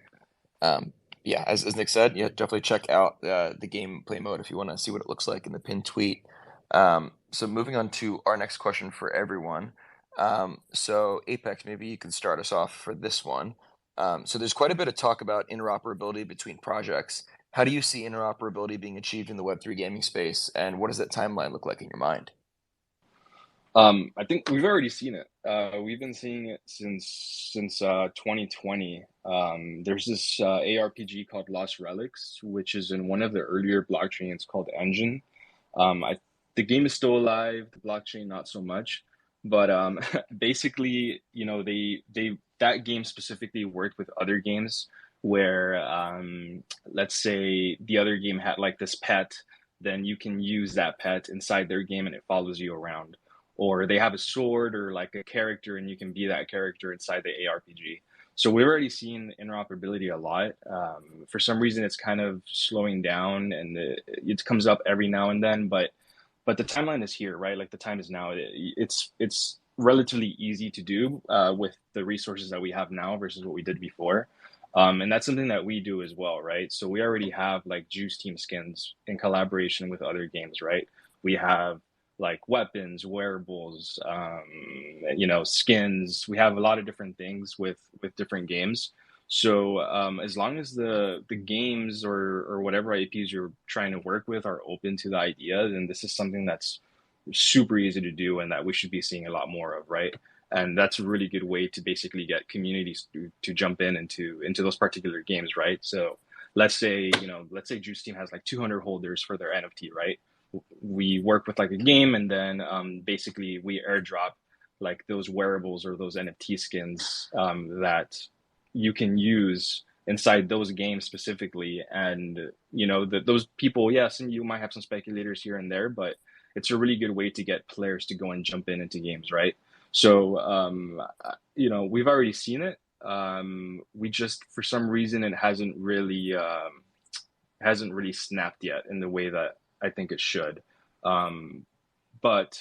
Yeah, as Nick said, yeah, definitely check out the gameplay mode if you want to see what it looks like in the pinned tweet. So moving on to our next question for everyone. So Apex, maybe you can start us off for this one. So there's quite a bit of talk about interoperability between projects. How do you see interoperability being achieved in the Web3 gaming space, and what does that timeline look like in your mind? I think we've already seen it. We've been seeing it since 2020. There's this ARPG called Lost Relics, which is in one of the earlier blockchains called Engine. The game is still alive, the blockchain not so much, but basically, that game specifically worked with other games where, let's say the other game had like this pet, then you can use that pet inside their game and it follows you around. Or they have a sword or like a character and you can be that character inside the ARPG. So we've already seen interoperability a lot. For some reason, it's kind of slowing down and it comes up every now and then, but the timeline is here, right? Like the time is now. It's relatively easy to do with the resources that we have now versus what we did before. And that's something that we do as well, right? So we already have like Juice Team skins in collaboration with other games, right? We have like weapons, wearables, skins. We have a lot of different things with different games. So as long as the games or whatever IPs you're trying to work with are open to the idea, then this is something that's super easy to do and that we should be seeing a lot more of, right? And that's a really good way to basically get communities to jump into those particular games, right? So let's say Juice Team has like 200 holders for their NFT, right? We work with like a game and then basically we airdrop like those wearables or those NFT skins that you can use inside those games specifically. And those people, yes, and you might have some speculators here and there, but it's a really good way to get players to go and jump into games, right? So we've already seen it. We just, for some reason, it hasn't really snapped yet in the way that I think it should. But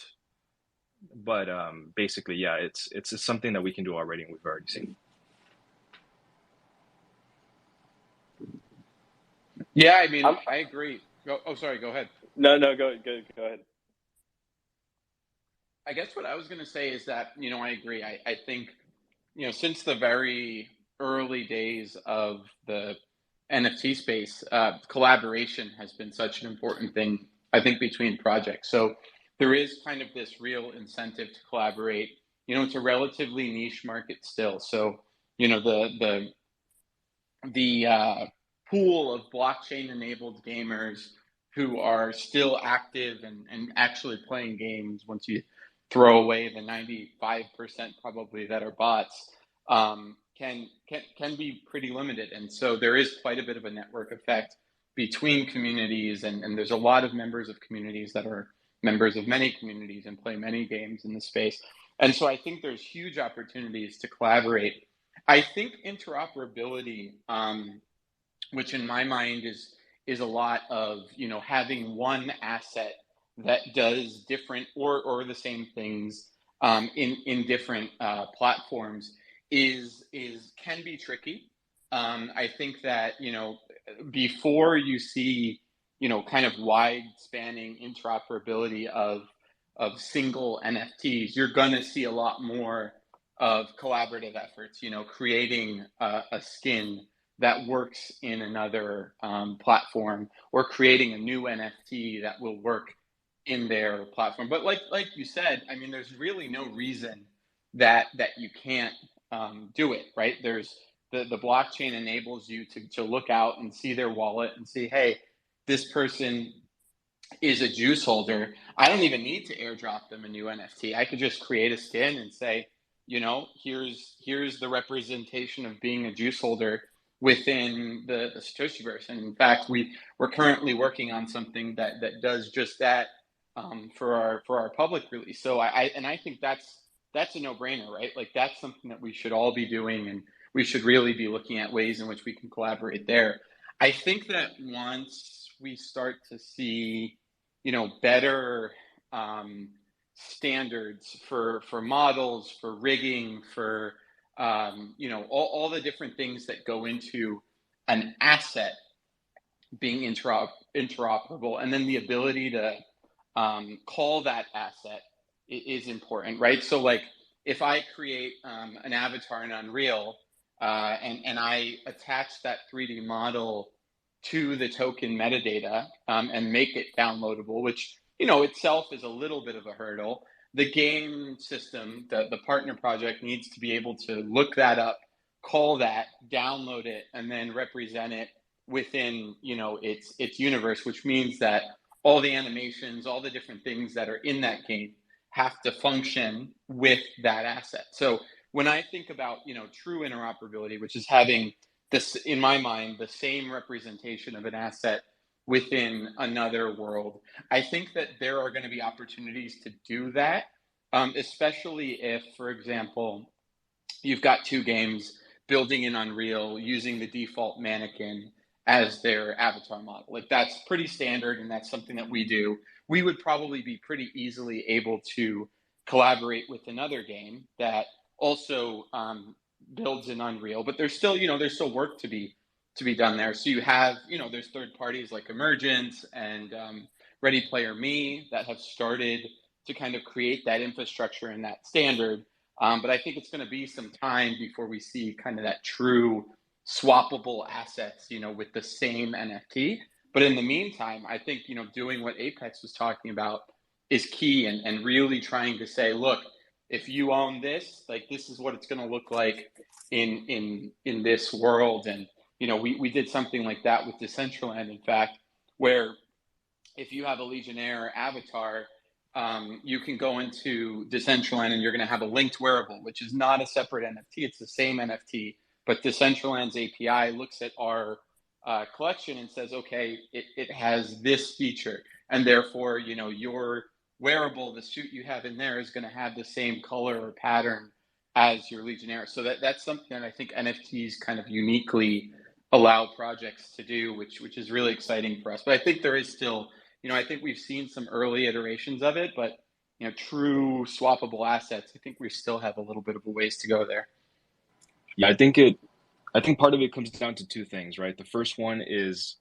basically, yeah, it's something that we can do already, and we've already seen. Yeah, I mean, I agree. Sorry, go ahead. No, go ahead. I guess what I was going to say is that, I agree. I think, since the very early days of the NFT space, collaboration has been such an important thing, I think, between projects. So there is kind of this real incentive to collaborate. It's a relatively niche market still. So, the pool of blockchain-enabled gamers who are still active and actually playing games, once you throw away the 95% probably that are bots, can be pretty limited. And so there is quite a bit of a network effect between communities, and there's a lot of members of communities that are members of many communities and play many games in the space. And so I think there's huge opportunities to collaborate. I think interoperability, which in my mind is a lot of, having one asset that does different or the same things in different platforms can be tricky. I think that before you see kind of wide spanning interoperability of single NFTs, you're gonna see a lot more of collaborative efforts. Creating a skin that works in another platform, or creating a new NFT that will work in their platform. But like you said, I mean, there's really no reason that you can't do it, right? There's the blockchain enables you to look out and see their wallet and see, hey, this person is a juice holder. I don't even need to airdrop them a new NFT. I could just create a skin and say, here's the representation of being a juice holder within the Satoshiverse. And in fact, we're currently working on something that does just that for our public release. So I think that's a no-brainer, right? Like that's something that we should all be doing, and we should really be looking at ways in which we can collaborate there. I think that once we start to see, better standards for models, for rigging, for all the different things that go into an asset being interoperable, and then the ability to call that asset is important, right? So like if I create an avatar in Unreal and I attach that 3D model to the token metadata and make it downloadable, which itself is a little bit of a hurdle. The game system, the partner project, needs to be able to look that up, call that, download it, and then represent it within its universe, which means that all the animations, all the different things that are in that game have to function with that asset. So when I think about true interoperability, which is having this, in my mind, the same representation of an asset within another world, I think that there are going to be opportunities to do that, especially if, for example, you've got two games building in Unreal using the default mannequin as their avatar model. Like that's pretty standard, and that's something that we do. We would probably be pretty easily able to collaborate with another game that also builds in Unreal, but there's still work to be done there. So you have there's third parties like Emergence and Ready Player Me that have started to kind of create that infrastructure and that standard. But I think it's going to be some time before we see kind of that true swappable assets, with the same NFT. But in the meantime, I think, doing what Apex was talking about is key, and really trying to say, look, if you own this, like this is what it's going to look like in this world. And, we did something like that with Decentraland, in fact, where if you have a Legionnaire avatar, you can go into Decentraland and you're going to have a linked wearable, which is not a separate NFT. It's the same NFT, but Decentraland's API looks at our collection and says, okay, it has this feature. And therefore, your wearable, the suit you have in there, is going to have the same color or pattern as your Legionnaire. So that's something that I think NFTs kind of uniquely allow projects to do, which is really exciting for us. But I think there is still, I think we've seen some early iterations of it, but true swappable assets, I think we still have a little bit of a ways to go there. Yeah, I think part of it comes down to two things, right? The first one is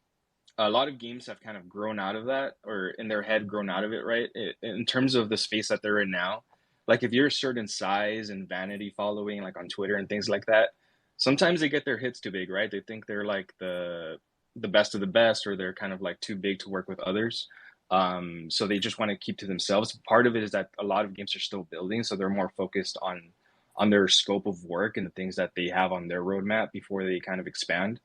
a lot of games have kind of grown out of that, or in their head grown out of it, right? In terms of the space that they're in now, like if you're a certain size and vanity following, like on Twitter and things like that, sometimes they get their hits too big, right? They think they're like the best of the best, or they're kind of like too big to work with others. So they just want to keep to themselves. Part of it is that a lot of games are still building, so they're more focused on their scope of work and the things that they have on their roadmap before they kind of expand.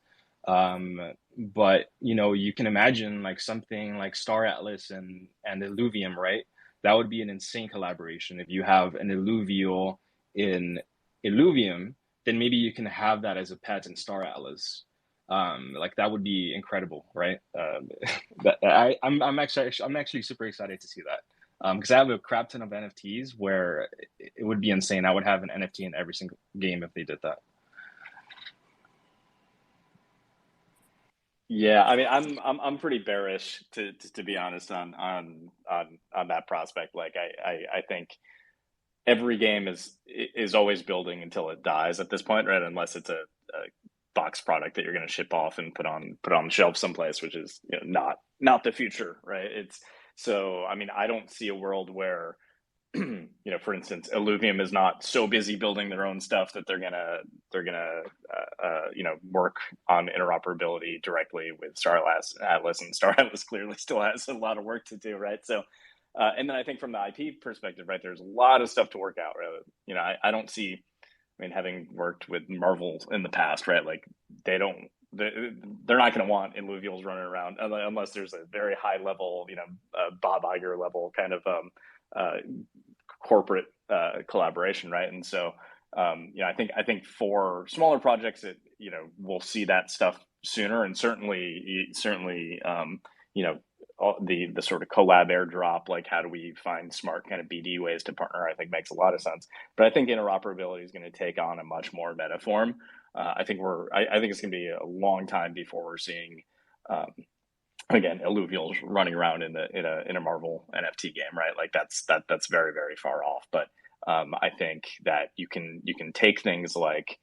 But you can imagine like something like Star Atlas and Illuvium, right? That would be an insane collaboration. If you have an Illuvial in Illuvium, then maybe you can have that as a pet in Star Atlas. Like that would be incredible, right? I'm actually super excited to see that, because I have a crap ton of NFTs where it would be insane. I would have an NFT in every single game if they did that. Yeah, I mean, I'm pretty bearish to be honest on that prospect. Like I think every game is always building until it dies at this point, right? Unless it's a box product that you're going to ship off and put on the shelf someplace, which is not the future, right? It's so I mean, I don't see a world where for instance, Illuvium is not so busy building their own stuff that they're gonna work on interoperability directly with Star Atlas, and Star Atlas clearly still has a lot of work to do, right? So, and then I think from the IP perspective, right, there's a lot of stuff to work out. Right? I don't see. I mean, having worked with Marvel in the past, right? Like they're not going to want Illuvials running around unless there's a very high level, Bob Iger level kind of corporate collaboration, right? And so, I think for smaller projects, we'll see that stuff sooner, and certainly, the sort of collab airdrop, like how do we find smart kind of BD ways to partner, I think makes a lot of sense. But I think interoperability is going to take on a much more meta form. I think I think it's going to be a long time before we're seeing, again, alluvials running around in a Marvel NFT game, right? Like that's very, very far off. But I think that you can take things like,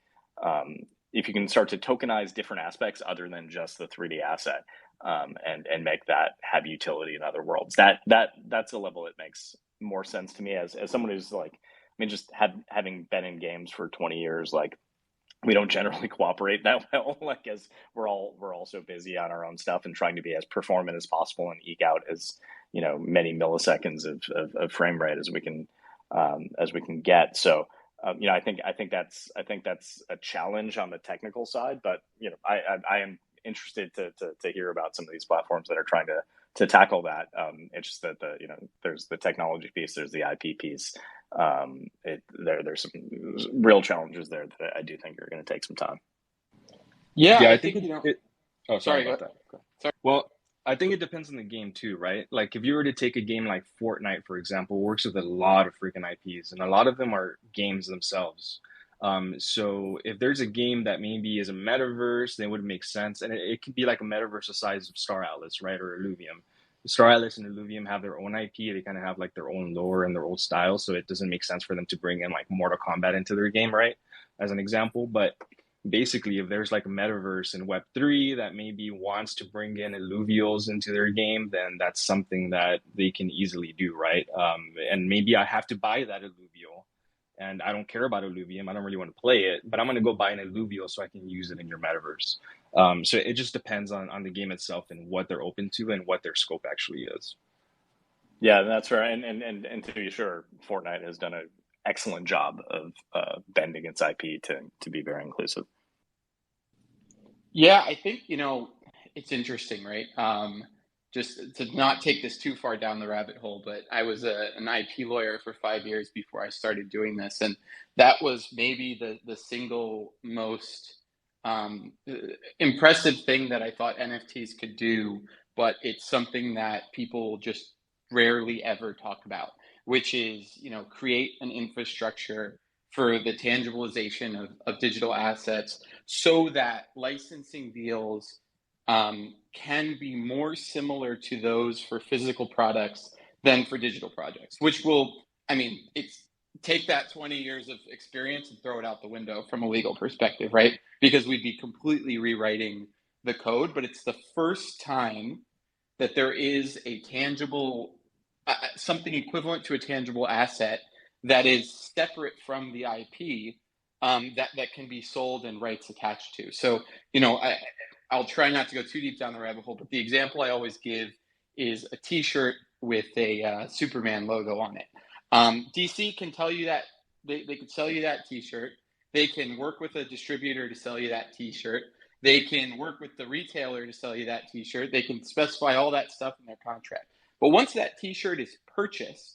if you can start to tokenize different aspects other than just the 3D asset, and make that have utility in other worlds. That's a level that makes more sense to me as someone who's like, I mean, just having been in games for 20 years, like we don't generally cooperate that well, like, as we're all so busy on our own stuff and trying to be as performant as possible and eke out as, many milliseconds of frame rate as we can get. So I think that's a challenge on the technical side, but I am interested to hear about some of these platforms that are trying to tackle that. It's just that there's the technology piece, there's the IP piece. There's some real challenges there that I do think are going to take some time. Yeah, Yeah, I I think think, oh, sorry sorry, about that. sorry. Well, I think it depends on the game too, right? Like if you were to take a game like Fortnite, for example, works with a lot of freaking IPs, and a lot of them are games themselves. So if there's a game that maybe is a metaverse, then it would make sense, and it could be like a metaverse the size of Star Atlas, right, or Illuvium. Star Atlas and Illuvium have their own IP. They kind of have like their own lore and their own style, so it doesn't make sense for them to bring in like Mortal Kombat into their game, right? As an example, but basically if there's like a metaverse in Web3 that maybe wants to bring in alluvials into their game, then that's something that they can easily do, right? And maybe I have to buy that alluvial, and I don't care about alluvium, I don't really want to play it, but I'm going to go buy an alluvial so I can use it in your metaverse. So it just depends on the game itself and what they're open to and what their scope actually is. Yeah, that's fair. And to be sure, Fortnite has done an excellent job of bending its IP to be very inclusive. Yeah, I think, it's interesting, right? Just to not take this too far down the rabbit hole, but I was an IP lawyer for 5 years before I started doing this. And that was maybe the single most impressive thing that I thought NFTs could do, but it's something that people just rarely ever talk about, which is, create an infrastructure for the tangibilization of digital assets so that licensing deals can be more similar to those for physical products than for digital projects, which will, it's take that 20 years of experience and throw it out the window from a legal perspective, right? Because we'd be completely rewriting the code, but it's the first time that there is a tangible, something equivalent to a tangible asset that is separate from the IP, that can be sold and rights attached to. So, I'll try not to go too deep down the rabbit hole, but the example I always give is a T-shirt with a Superman logo on it. DC can tell you that they could sell you that T-shirt. They can work with a distributor to sell you that T-shirt. They can work with the retailer to sell you that T-shirt. They can specify all that stuff in their contract. But once that T-shirt is purchased,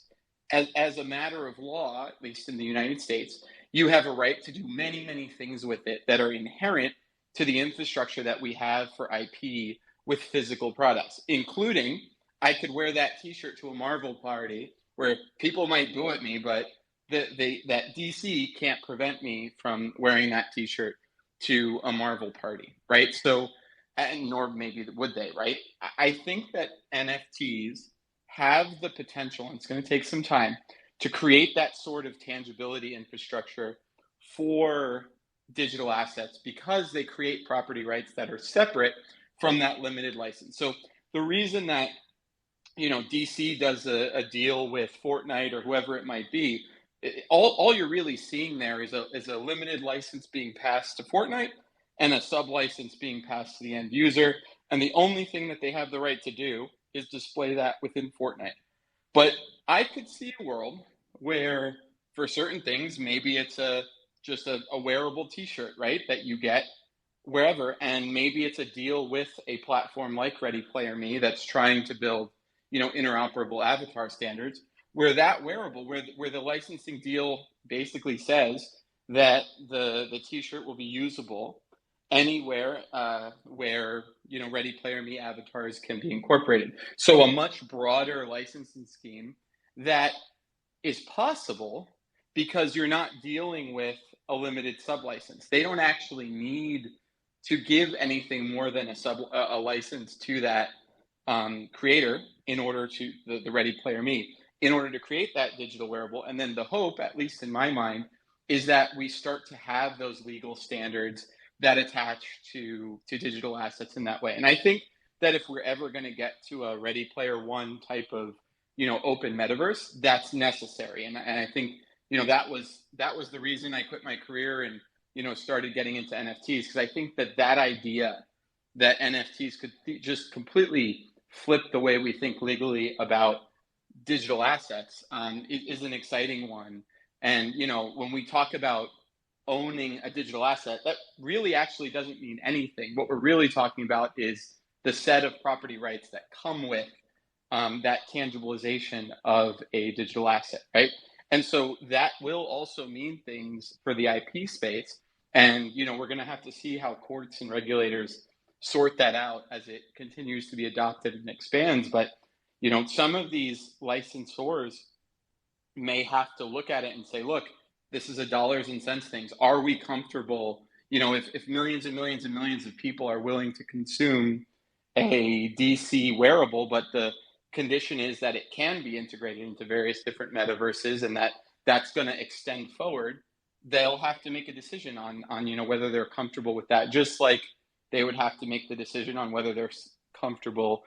as a matter of law, at least in the United States, you have a right to do many, many things with it that are inherent to the infrastructure that we have for IP with physical products, including I could wear that T-shirt to a Marvel party where people might boo at me, but that DC can't prevent me from wearing that T-shirt to a Marvel party, right? So, and nor maybe would they, right? I think that NFTs have the potential, and it's going to take some time, to create that sort of tangibility infrastructure for digital assets because they create property rights that are separate from that limited license. So the reason that DC does a deal with Fortnite or whoever it might be, all you're really seeing there is a limited license being passed to Fortnite and a sub license being passed to the end user, and the only thing that they have the right to do is display that within Fortnite. But I could see a world where for certain things, maybe it's just a wearable T-shirt, right, that you get wherever, and maybe it's a deal with a platform like Ready Player Me that's trying to build, interoperable avatar standards, where that wearable, where the licensing deal basically says that the T-shirt will be usable anywhere where Ready Player Me avatars can be incorporated. So a much broader licensing scheme that is possible because you're not dealing with a limited sub-license. They don't actually need to give anything more than a license to that creator in order to the Ready Player Me, in order to create that digital wearable. And then the hope, at least in my mind, is that we start to have those legal standards that attach to digital assets in that way. And I think that if we're ever going to get to a Ready Player One type of open metaverse, that's necessary. And I think that was the reason I quit my career and started getting into NFTs, because I think that idea that NFTs could just completely flip the way we think legally about digital assets is an exciting one. And when we talk about owning a digital asset, that really actually doesn't mean anything. What we're really talking about is the set of property rights that come with that tangibilization of a digital asset, right? And so that will also mean things for the IP space. And we're going to have to see how courts and regulators sort that out as it continues to be adopted and expands. But some of these licensors may have to look at it and say, look, this is a dollars and cents thing. Are we comfortable? If millions and millions and millions of people are willing to consume a DC wearable, but the condition is that it can be integrated into various different metaverses, and that's going to extend forward, they'll have to make a decision on whether they're comfortable with that, just like they would have to make the decision on whether they're comfortable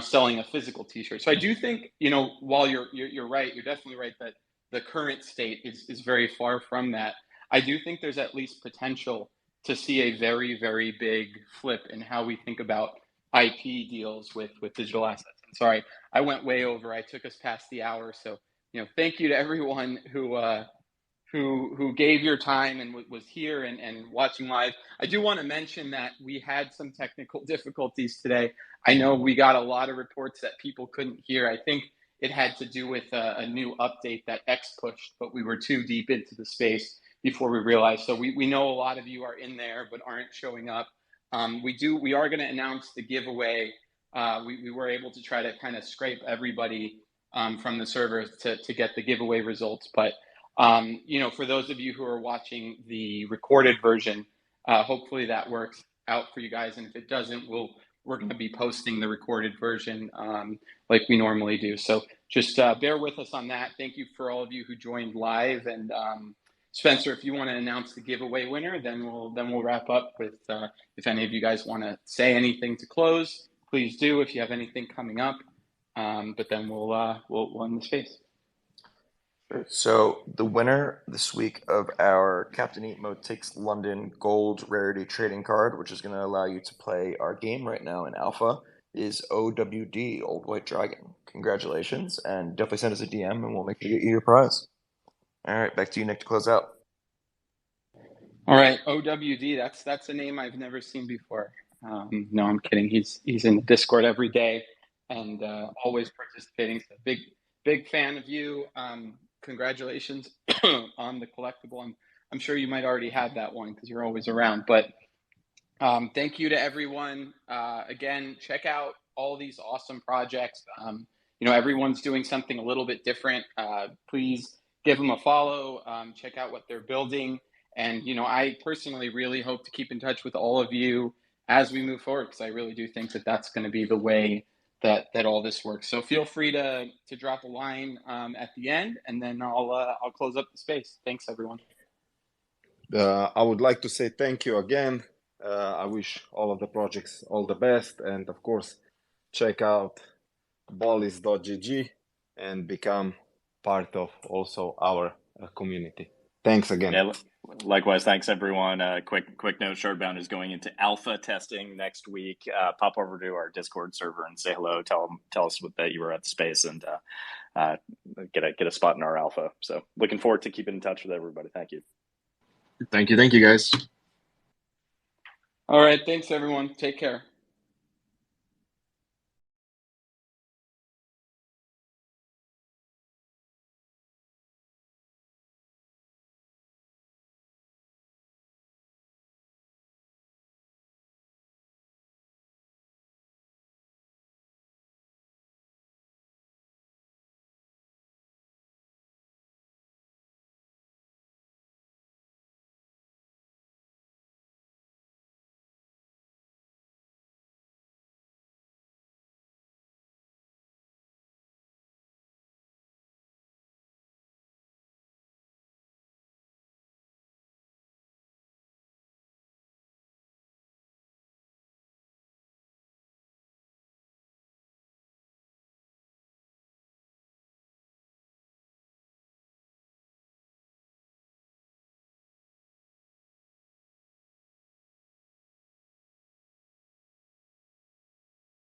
selling a physical t-shirt. So I do think while you're right, you're definitely right that the current state is very far from that. I do think there's at least potential to see a very, very big flip in how we think about IP deals with digital assets. I'm sorry, I went way over. I took us past the hour. So, thank you to everyone who gave your time and was here and watching live. I do want to mention that we had some technical difficulties today. I know we got a lot of reports that people couldn't hear. I think it had to do with a new update that X pushed, but we were too deep into the space before we realized. So we know a lot of you are in there but aren't showing up. We are going to announce the giveaway. We were able to try to kind of scrape everybody from the server to get the giveaway results. But, for those of you who are watching the recorded version, hopefully that works out for you guys. And if it doesn't, we're going to be posting the recorded version like we normally do. So just bear with us on that. Thank you for all of you who joined live. And Spencer, if you want to announce the giveaway winner, then we'll wrap up with if any of you guys want to say anything to close, please do if you have anything coming up. But then we'll end the space. So the winner this week of our Captain Eat Mode Takes London Gold Rarity Trading Card, which is going to allow you to play our game right now in alpha, is OWD, Old White Dragon. Congratulations, and definitely send us a DM and we'll make sure to get you your prize. All right, back to you, Nick, to close out. All right, OWD, that's a name I've never seen before. No, I'm kidding. He's in the Discord every day and always participating. So big fan of you. Congratulations on the collectible. I'm sure you might already have that one because you're always around. But thank you to everyone. Again, check out all these awesome projects. Everyone's doing something a little bit different. Please give them a follow. Check out what they're building. And, I personally really hope to keep in touch with all of you as we move forward, because I really do think that that's going to be the way that all this works. So feel free to drop a line at the end, and then I'll close up the space. Thanks, everyone. I would like to say thank you again. I wish all of the projects all the best, and of course, check out ballis.gg and become part of also our community. Thanks again. Yeah, likewise, thanks everyone. Quick note: Shardbound is going into alpha testing next week. Pop over to our Discord server and say hello. Tell us that you were at the space and get a spot in our alpha. So looking forward to keeping in touch with everybody. Thank you. Thank you, guys. All right, thanks everyone. Take care.